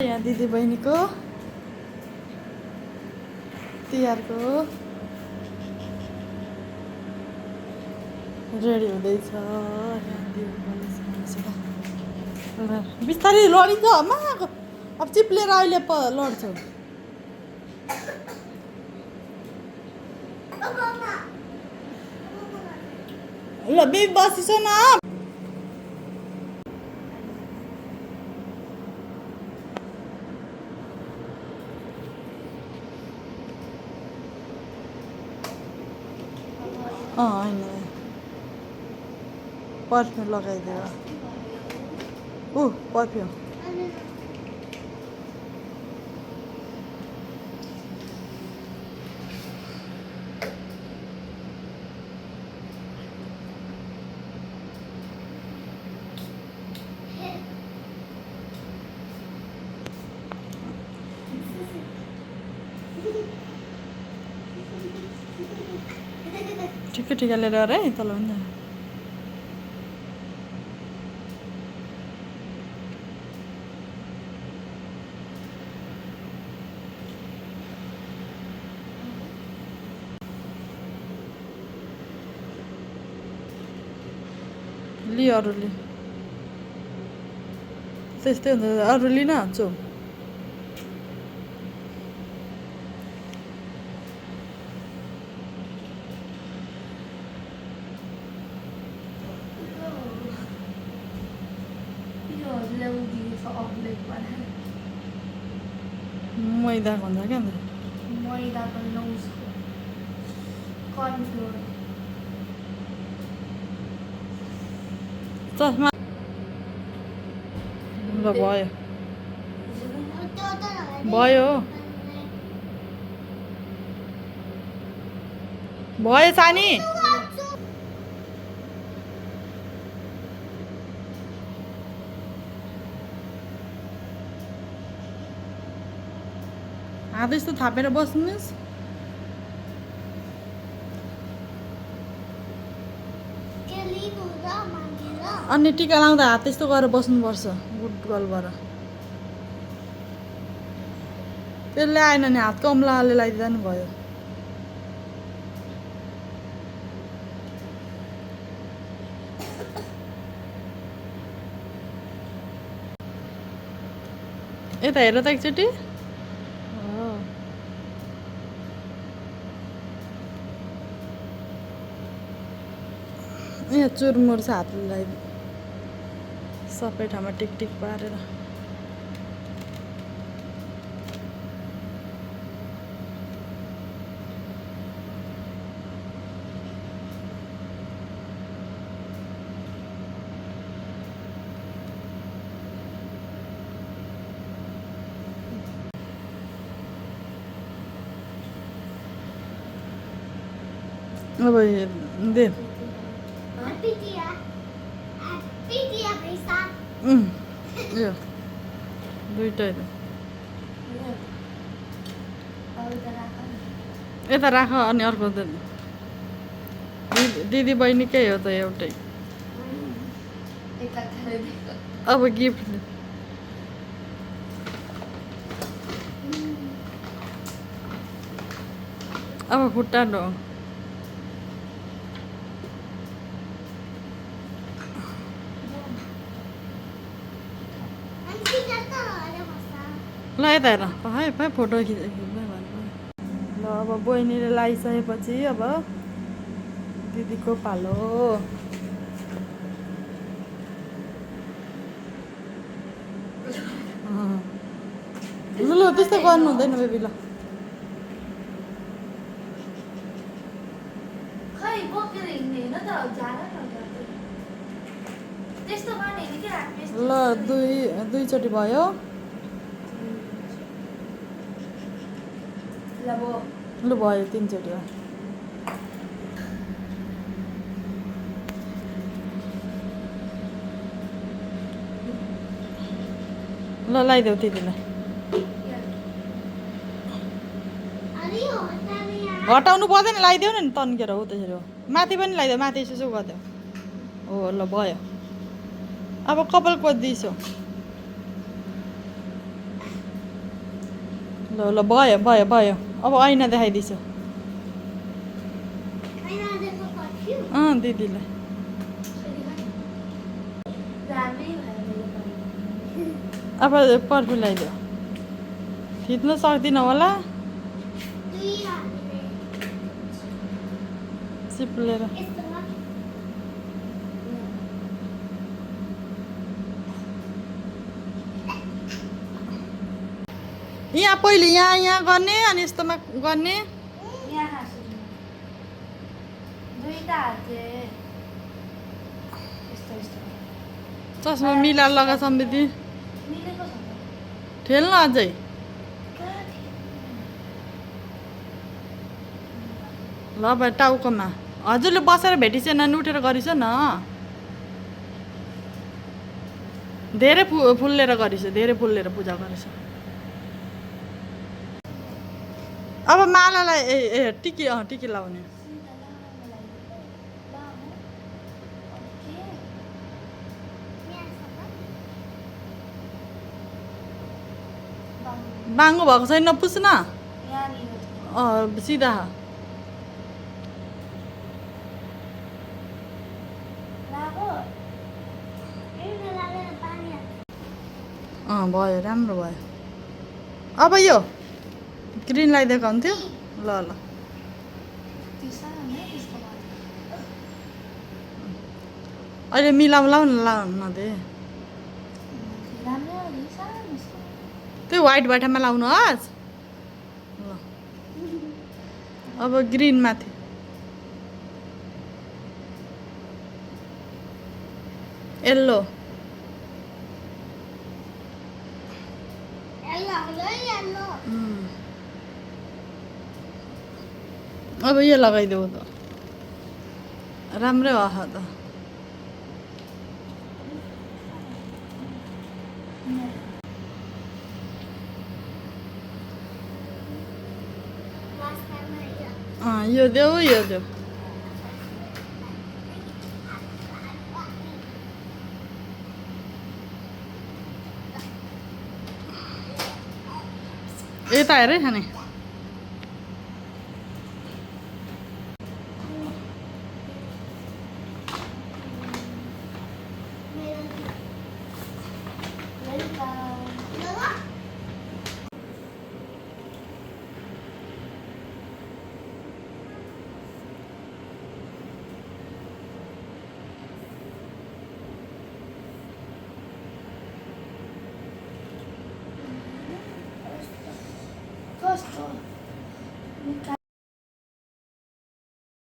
यहाँ दिदी बहिनीको तिहारको रेडी हुँदैछ। बिस्तारै लडिन्छ अम्मा, अब चिप्लेर अहिले लड्छौ। ल बेबी बसिस न। होइन पर्फ्युम लगाइदियो। पर्फ्युम ठिकै ठिकै लिएर है तल हुन्छ। लि अरू लि त्यस्तै हुन्छ। अरू लिन हान्छु। मैदा भन्छ क्या अन्त मैदाको लौज कर्नफ्लोर चस्मा ल भयो भयो भयो सानी। हात यस्तो थापेर बस्नुहोस्। अनि टिका लाउँदा हात यस्तो गरेर बस्नुपर्छ गुडगलबाट। त्यसले आएन नि हात कमलाले लगाइदिँदा नि भयो। यता हेर त एकचोटि। यहाँ चुरमुर छ हातले लगाइदियो सबै ठाउँमा टिकटिक पारेर। अब दे यो दुइटै यता राख। अनि अर्को दिदी बहिनीकै हो त एउटै। अब गिफ्ट अब खुट्टा ढो ल यता हेर है फोटो खिच्दै भन्नु। ल अब बहिनीले लगाइसकेपछि अब दिदीको पालो। ल त्यस्तो गर्नु हुँदैन बेबी। ल ल दुईचोटि भयो। लु भयो तीनचोटि भयो। ल लगाइदेऊ दिदीलाई। हटाउनु पर्दैन लगाइदेऊ न तन्केर हो त्यसरी हो। माथि पनि लगाइदेऊ माथि यसो गरिदेऊ। हो ल भयो। अब कपाल कोदिसो। ल ल भयो भयो भयो अब ऐना देखाइदिन्छु दिदीलाई अब पर्फ्युम लगाइदियो थिच्न सक्दिनँ होला चिप्लेर यहाँ पहिले यहाँ गर्ने अनि यस्तोमा गर्ने चस्मा मिलाएर लगा सम्बिती ठेल्न अझै ल भाइ टाउकोमा हजुरले बसेर भेटिसेन नि उठेर गरिस न धेरै फुल्लेर गरिस धेरै फुल्लेर पूजा गरिस अब मालालाई ए टिकी टिकी लाउने बाङ्गो भएको छैन पुस्न सिधा भयो राम्रो भयो अब यो ग्रिन लगाइदिएको हुन्थ्यो ल ल अहिले मिलाउँ न दे त्यो व्हाइट बाटामा लाउनुहोस् ल अब ग्रिन माथि येल्लो अब यो लगाइदेऊ त राम्रै हो त यो देऊ यो देऊ यता हेर है खाने First,